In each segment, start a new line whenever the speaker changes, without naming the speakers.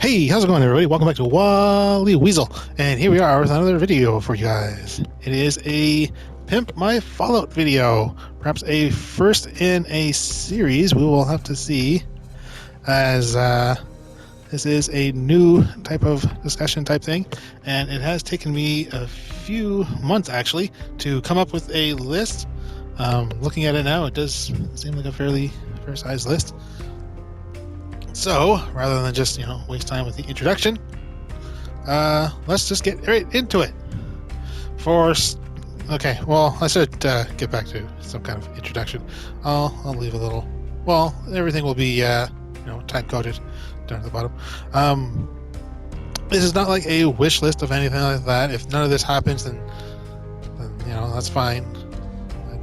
Hey, how's it going, everybody? Welcome back to Wally Weasel, and here we are with another video for you guys. It is a Pimp My Fallout video, perhaps a first in a series. We will have to see, as this is a new type of discussion type thing, and it has taken me a few months actually to come up with a list. Looking at it now, it does seem like a fairly fair-sized list. So, rather than just, waste time with the introduction, let's just get right into it. Okay, well, I should get back to some kind of introduction. I'll leave a little. Well, everything will be, time-coded down at the bottom. This is not like a wish list of anything like that. If none of this happens, then that's fine.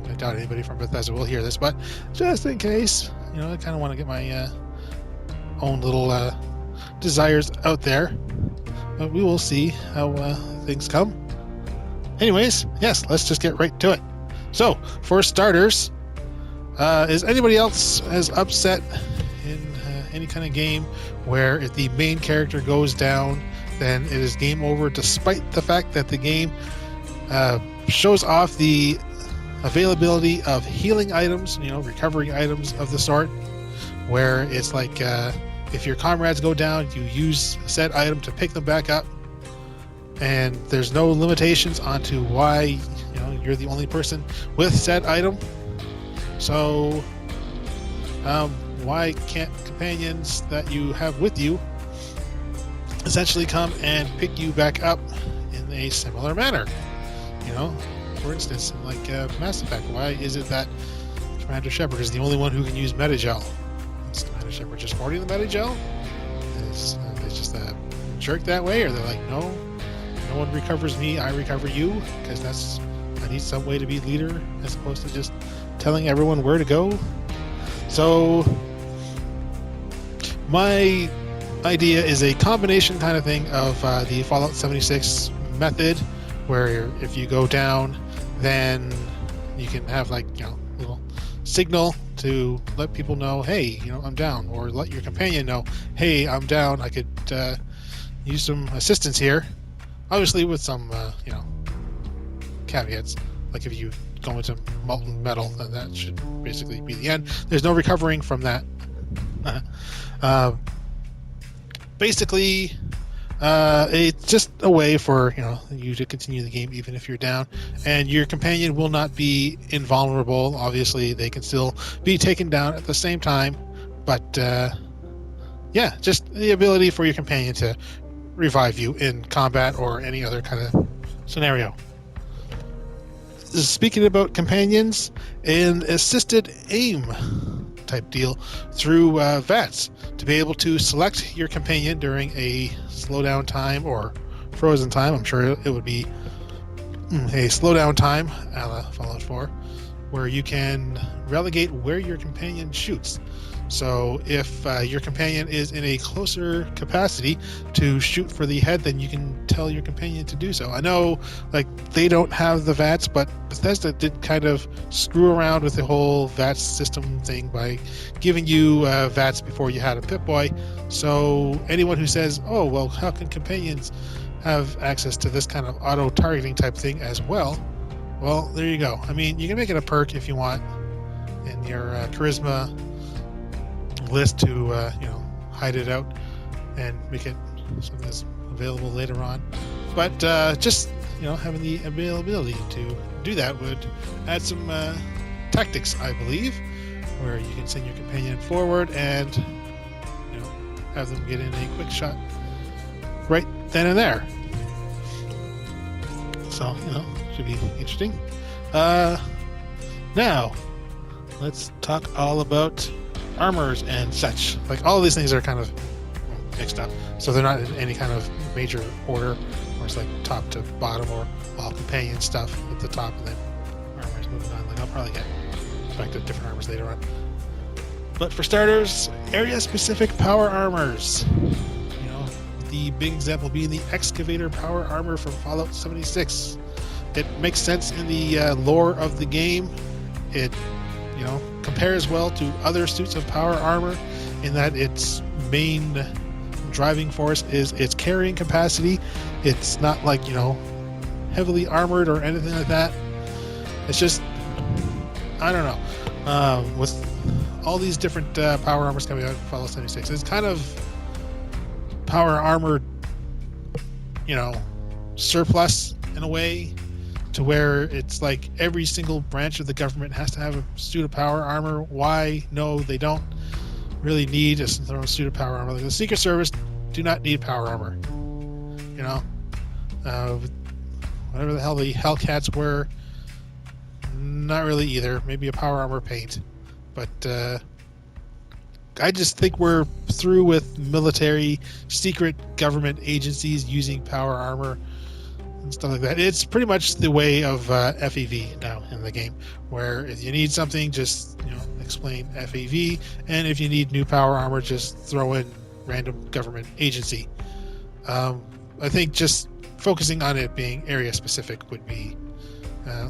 I doubt anybody from Bethesda will hear this, but just in case, I kind of want to get my own little desires out there, but we will see how things come. Anyways, yes, let's just get right to it. So, for starters, is anybody else as upset in any kind of game where if the main character goes down, then it is game over, despite the fact that the game shows off the availability of healing items, recovery items of the sort, where it's like if your comrades go down, you use said item to pick them back up, and there's no limitations onto why you're the only person with said item. So why can't companions that you have with you essentially come and pick you back up in a similar manner? For instance, like Mass Effect, why is it that Commander Shepard is the only one who can use Metagel? Is Commander Shepard just hoarding the Metagel? Is just a jerk that way? Or they're like, no one recovers me, I recover you, because I need some way to be leader as opposed to just telling everyone where to go. So my idea is a combination kind of thing of the Fallout 76 method, where if you go down, then you can have little signal to let people know, hey, I'm down, or let your companion know, hey, I'm down, I could use some assistance here, obviously with some caveats. Like if you go into molten metal, then that should basically be the end. There's no recovering from that. Basically, it's just a way for you to continue the game even if you're down, and your companion will not be invulnerable. Obviously, they can still be taken down at the same time, but just the ability for your companion to revive you in combat or any other kind of scenario. Speaking about companions, an assisted aim type deal through VATS to be able to select your companion during a slowdown time or frozen time. I'm sure it would be a slowdown time, a la Fallout 4, where you can relegate where your companion shoots. So if your companion is in a closer capacity to shoot for the head, then you can tell your companion to do so. I know they don't have the VATS, but Bethesda did kind of screw around with the whole VATS system thing by giving you VATS before you had a Pip-Boy. So anyone who says, oh, well, how can companions have access to this kind of auto-targeting type thing as well? Well, there you go. I mean, you can make it a perk if you want in your charisma list to hide it out and make it something that's available later on, but just having the availability to do that would add some tactics, I believe, where you can send your companion forward and have them get in a quick shot right then and there. So should be interesting. Now let's talk all about armors and such. All of these things are kind of mixed up, so they're not in any kind of major order, or it's top to bottom, or all companion stuff at the top and then armors moving on. I'll probably get back to different armors later on. But for starters, area specific power armors. The big example being the excavator power armor from Fallout 76. It makes sense in the lore of the game. It compares well to other suits of power armor in that its main driving force is its carrying capacity. It's not like, heavily armored or anything like that. It's just, I don't know. With all these different power armors coming out in Fallout 76, it's kind of power armor, surplus in a way, to where it's like every single branch of the government has to have a suit of power armor. Why? No, they don't really need their own suit of power armor. Like the Secret Service do not need power armor. Whatever the hell the Hellcats were, not really either. Maybe a power armor paint. But I just think we're through with military, secret government agencies using power armor and stuff like that. It's pretty much the way of FEV now in the game, where if you need something, just explain FEV, and if you need new power armor, just throw in random government agency. I think just focusing on it being area specific would be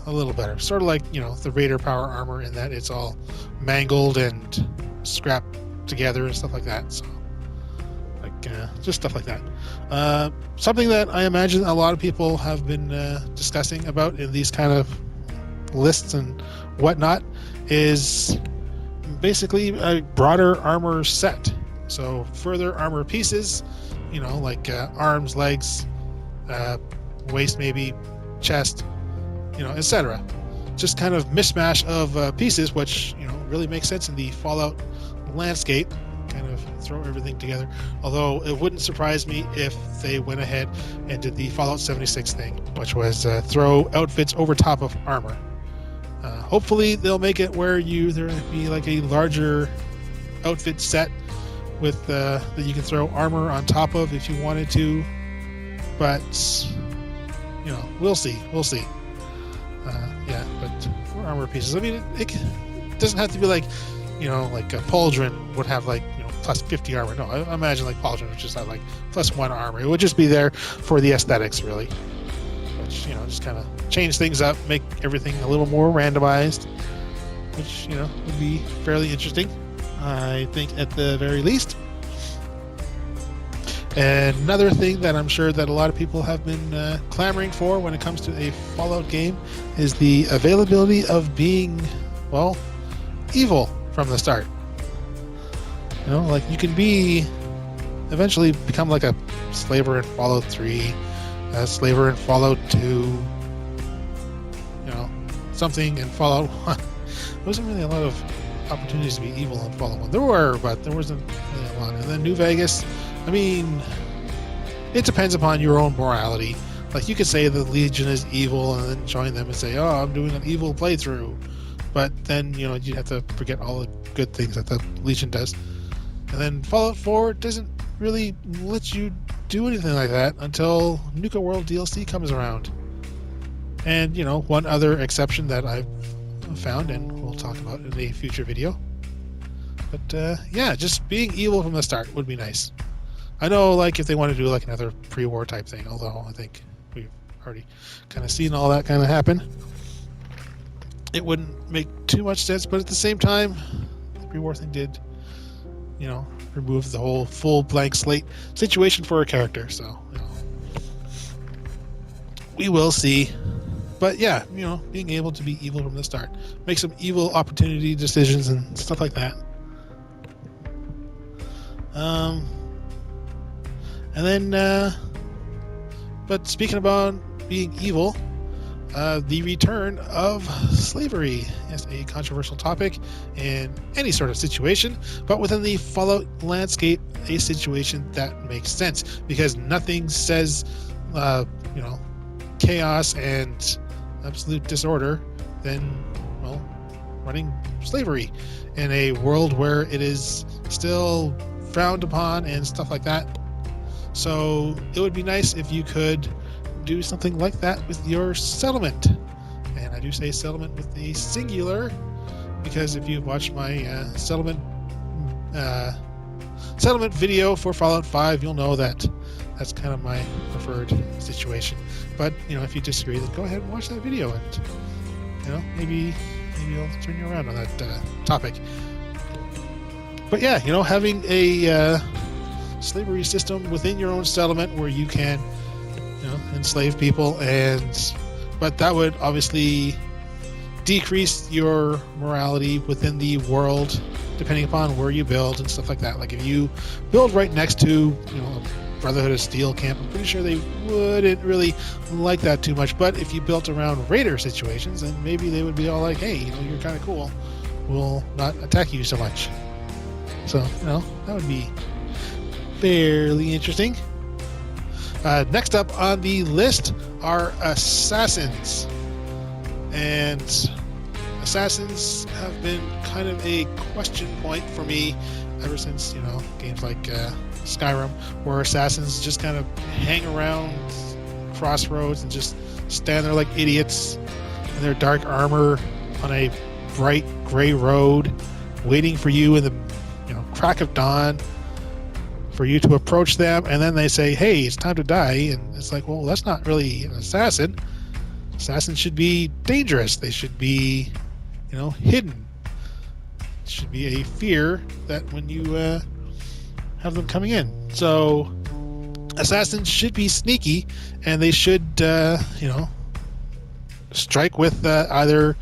a little better. Sort of like the Raider power armor, in that it's all mangled and scrapped together and stuff like that. So just stuff like that. Something that I imagine a lot of people have been discussing about in these kind of lists and whatnot is basically a broader armor set. So further armor pieces, like arms, legs, waist, maybe chest, etc. Just kind of mishmash of pieces, which really makes sense in the Fallout landscape. Kind of throw everything together. Although it wouldn't surprise me if they went ahead and did the Fallout 76 thing, which was throw outfits over top of armor. Hopefully they'll make it where there would be like a larger outfit set with that you can throw armor on top of if you wanted to. But we'll see. But for armor pieces, I mean, it doesn't have to be like like a Pauldron would have like plus 50 armor. No, I imagine like Pauldron would just have like plus 1 armor. It would just be there for the aesthetics, really. Which just kind of change things up, make everything a little more randomized, which would be fairly interesting, I think, at the very least. And another thing that I'm sure that a lot of people have been clamoring for when it comes to a Fallout game is the availability of being, evil from the start. Like you can eventually become like a slaver in Fallout 3, a slaver in Fallout 2, something in Fallout 1. There wasn't really a lot of opportunities to be evil in Fallout 1. There were, but there wasn't really a lot. And then New Vegas, I mean, it depends upon your own morality. Like you could say the Legion is evil and then join them and say, oh, I'm doing an evil playthrough. But then, you have to forget all the good things that the Legion does. And then Fallout 4 doesn't really let you do anything like that until Nuka World DLC comes around. And, one other exception that I've found, and we'll talk about in a future video. But, just being evil from the start would be nice. I know, like, if they want to do, like, another pre-war type thing, although I think we've already kind of seen all that kind of happen, it wouldn't make too much sense. But at the same time, the pre-war thing did, remove the whole full blank slate situation for a character. So, we will see. But yeah, being able to be evil from the start, make some evil opportunity decisions and stuff like that. And then, but speaking about being evil, the return of slavery is a controversial topic in any sort of situation, but within the Fallout landscape, a situation that makes sense, because nothing says, chaos and absolute disorder than, running slavery in a world where it is still frowned upon and stuff like that. So it would be nice if you could do something like that with your settlement. And I do say settlement with a singular, because if you've watched my settlement video for Fallout 5, you'll know that that's kind of my preferred situation. But if you disagree, then go ahead and watch that video, and maybe I'll turn you around on that topic. But yeah, having a slavery system within your own settlement where you can, enslave people, but that would obviously decrease your morality within the world depending upon where you build and stuff like that. Like if you build right next to, a Brotherhood of Steel camp, I'm pretty sure they wouldn't really like that too much. But if you built around raider situations, then maybe they would be all like, hey, you're kind of cool. We'll not attack you so much. So, that would be fairly interesting. Next up on the list are assassins. And assassins have been kind of a question point for me ever since, games like Skyrim, where assassins just kind of hang around crossroads and just stand there like idiots in their dark armor on a bright gray road, waiting for you in the crack of dawn for you to approach them, and then they say, hey, it's time to die. And it's like, well, that's not really an assassin. Assassins should be dangerous. They should be, hidden. It should be a fear that when you have them coming in. So assassins should be sneaky, and they should, strike with either,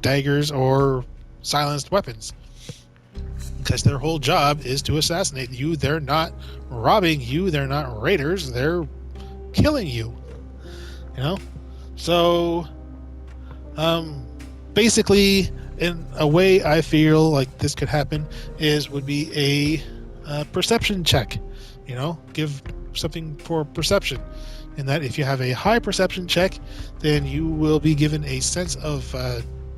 daggers or silenced weapons. Because their whole job is to assassinate you. They're not robbing you. They're not raiders. They're killing you. So, basically, in a way I feel like this could happen would be a perception check. Give something for perception. And that if you have a high perception check, then you will be given a sense of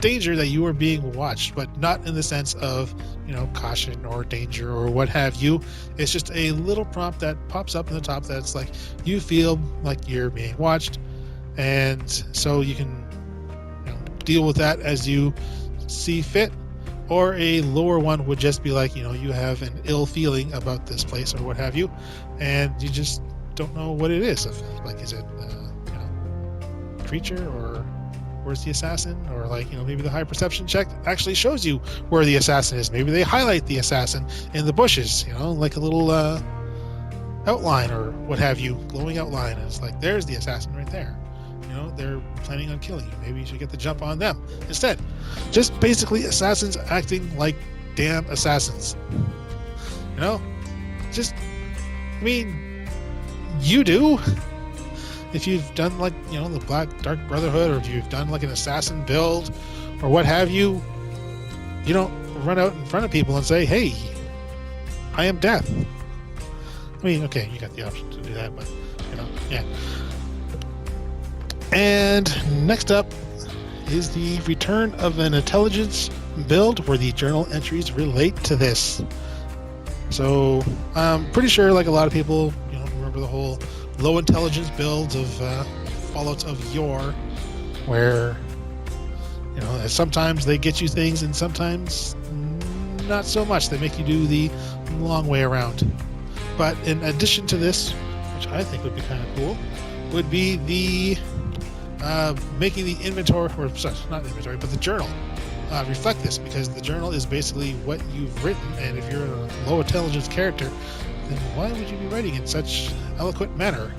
danger that you are being watched, but not in the sense of caution or danger or what have you. It's just a little prompt that pops up in the top that's like you feel like you're being watched, and so you can deal with that as you see fit. Or a lower one would just be like you have an ill feeling about this place or what have you, and you just don't know what it is. Like, is it creature, or where's the assassin? Or maybe the high perception check actually shows you where the assassin is. Maybe they highlight the assassin in the bushes, like a little outline or what have you, glowing outline. And it's like, there's the assassin right there. They're planning on killing you. Maybe you should get the jump on them instead. Just basically assassins acting like damn assassins. You do. If you've done the Black Dark Brotherhood, or if you've done like an assassin build or what have you, you don't run out in front of people and say, hey, I am death. Okay, you got the option to do that, but yeah. And next up is the return of an intelligence build where the journal entries relate to this. So I'm pretty sure like a lot of people remember the whole low intelligence builds of Fallouts of yore, where sometimes they get you things and sometimes not so much. They make you do the long way around. But in addition to this, which I think would be kind of cool, would be the making the inventory, or sorry, not inventory, but the journal reflect this, because the journal is basically what you've written, and if you're a low intelligence character, then why would you be writing in such eloquent manner?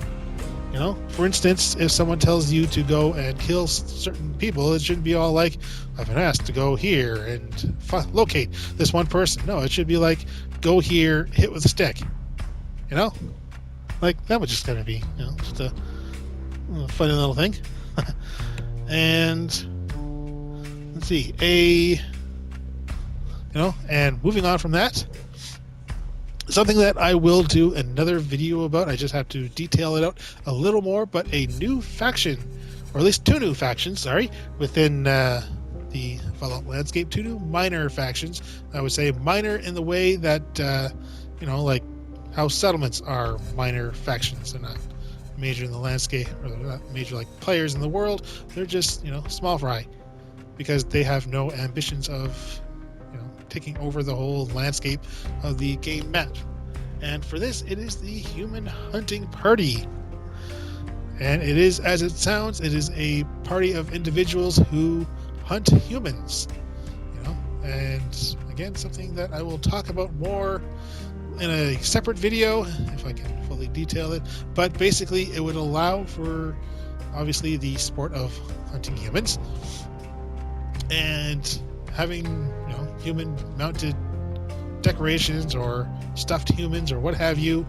For instance, if someone tells you to go and kill certain people, it shouldn't be all like, I've been asked to go here and locate this one person. No, it should be like, go here, hit with a stick. Like, that would just kind of be, just a funny little thing. And let's see, and moving on from that, something that I will do another video about. I just have to detail it out a little more, but a new faction, or at least two new factions, within the Fallout landscape, two new minor factions. I would say minor in the way that, like how settlements are minor factions. They're not major in the landscape, or they're not major like players in the world. They're just, small fry, because they have no ambitions of taking over the whole landscape of the game map. And for this, it is the Human Hunting Party. And it is, as it sounds, it is a party of individuals who hunt humans. And again, something that I will talk about more in a separate video if I can fully detail it. But basically, it would allow for obviously the sport of hunting humans and having human mounted decorations or stuffed humans or what have you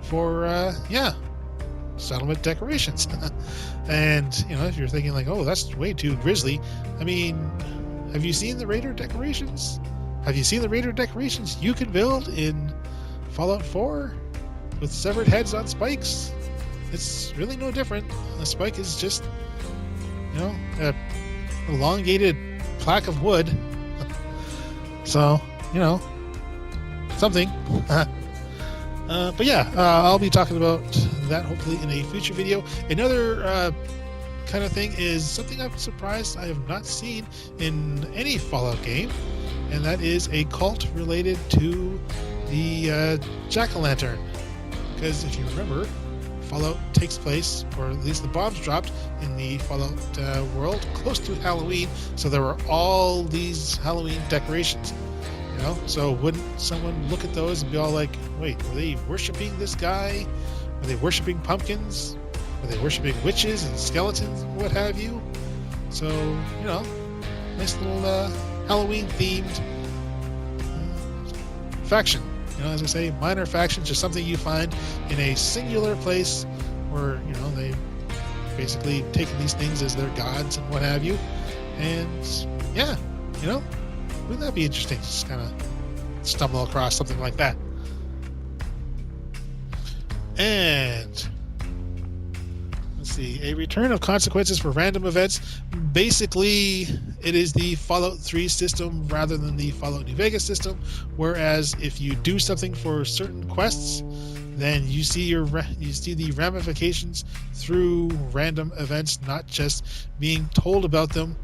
for settlement decorations. And if you're thinking like, oh, that's way too grisly, I mean, have you seen the raider decorations? Have you seen the raider decorations you can build in Fallout 4 with severed heads on spikes? It's really no different. A spike is just a elongated plaque of wood. So something. But yeah, I'll be talking about that hopefully in a future video. Another kind of thing is something I'm surprised I have not seen in any Fallout game, and that is a cult related to the jack-o'-lantern. Because if you remember, Fallout takes place, or at least the bombs dropped in the Fallout world close to Halloween, so there were all these Halloween decorations. So wouldn't someone look at those and be all like, wait, were they worshiping this guy? Were they worshiping pumpkins? Were they worshiping witches and skeletons and what have you? So, nice little Halloween themed faction. As I say, minor factions, just something you find in a singular place where, they basically taken these things as their gods and what have you. And yeah, wouldn't that be interesting? Just kind of stumble across something like that. And let's see, a return of consequences for random events. Basically, it is the Fallout 3 system rather than the Fallout New Vegas system. Whereas if you do something for certain quests, then you see the ramifications through random events, not just being told about them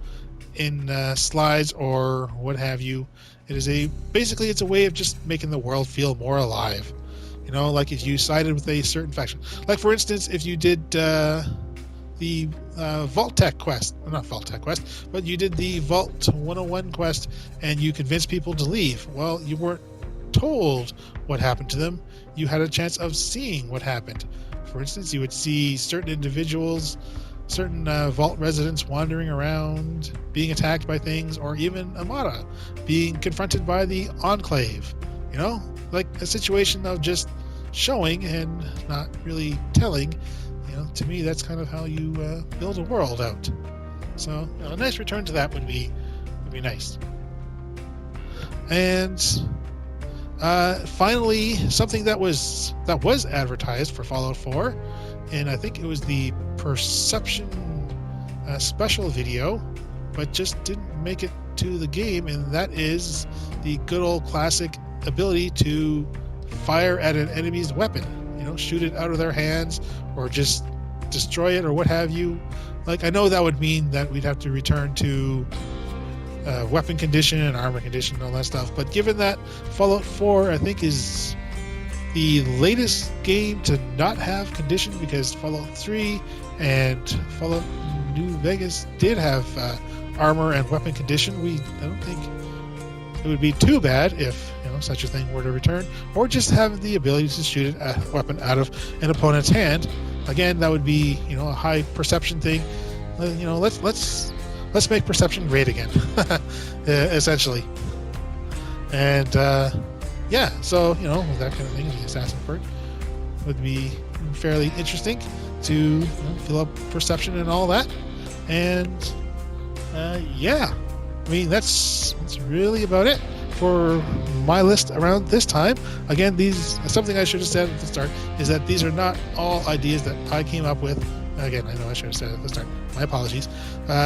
in slides or what have you. It is basically it's a way of just making the world feel more alive. Like if you sided with a certain faction. Like for instance, if you did the Vault-Tec quest, not Vault-Tec quest, but you did the Vault 101 quest and you convinced people to leave. Well, you weren't told what happened to them. You had a chance of seeing what happened. For instance, you would see certain individuals, certain vault residents wandering around, being attacked by things, or even Amada being confronted by the Enclave. Like a situation of just showing and not really telling. To me, that's kind of how you build a world out. So a nice return to that would be nice. And finally, something that was advertised for Fallout 4, and I think it was the Perception special video, but just didn't make it to the game, and that is the good old classic ability to fire at an enemy's weapon. Shoot it out of their hands or just destroy it or what have you. Like, I know that would mean that we'd have to return to weapon condition and armor condition and all that stuff, but given that Fallout 4 I think is the latest game to not have condition, because Fallout 3 and Fallout New Vegas did have armor and weapon condition. I don't think it would be too bad if such a thing were to return, or just have the ability to shoot a weapon out of an opponent's hand. Again, that would be a high perception thing. Let's make perception great again, essentially. And so that kind of thing, the assassin perk would be fairly interesting to fill up perception and all that. And that's really about it for my list around this time. Again, something I should have said at the start is that these are not all ideas that I came up with. Again, I know I should have said it at the start. My apologies.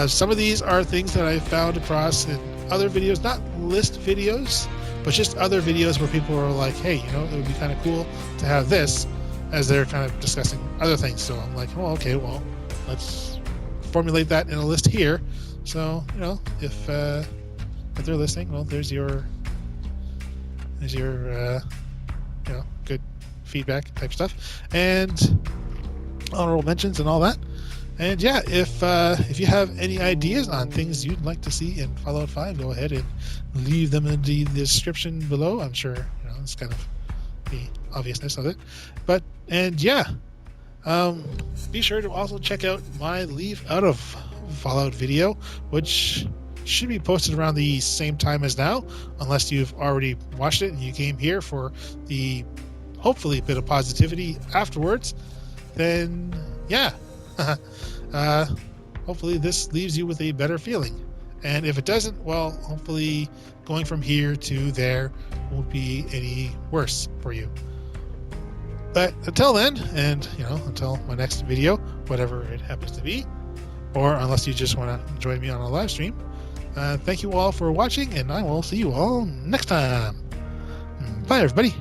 Some of these are things that I found across in other videos, not list videos, but just other videos where people are like, hey, it would be kind of cool to have this, as they're kind of discussing other things. So I'm like, oh, okay, well, let's formulate that in a list here. So, if they're listening, well, there's your good feedback type stuff, and honorable mentions and all that. And yeah, if you have any ideas on things you'd like to see in Fallout 5, go ahead and leave them in the description below. I'm sure it's kind of the obviousness of it. But, and yeah, be sure to also check out my Leave Out of Fallout video, which should be posted around the same time as now, unless you've already watched it and you came here for the hopefully bit of positivity afterwards. Then yeah, hopefully this leaves you with a better feeling. And if it doesn't, well, hopefully going from here to there won't be any worse for you. But until then, and until my next video, whatever it happens to be, or unless you just want to join me on a live stream, thank you all for watching, and I will see you all next time. Bye, everybody.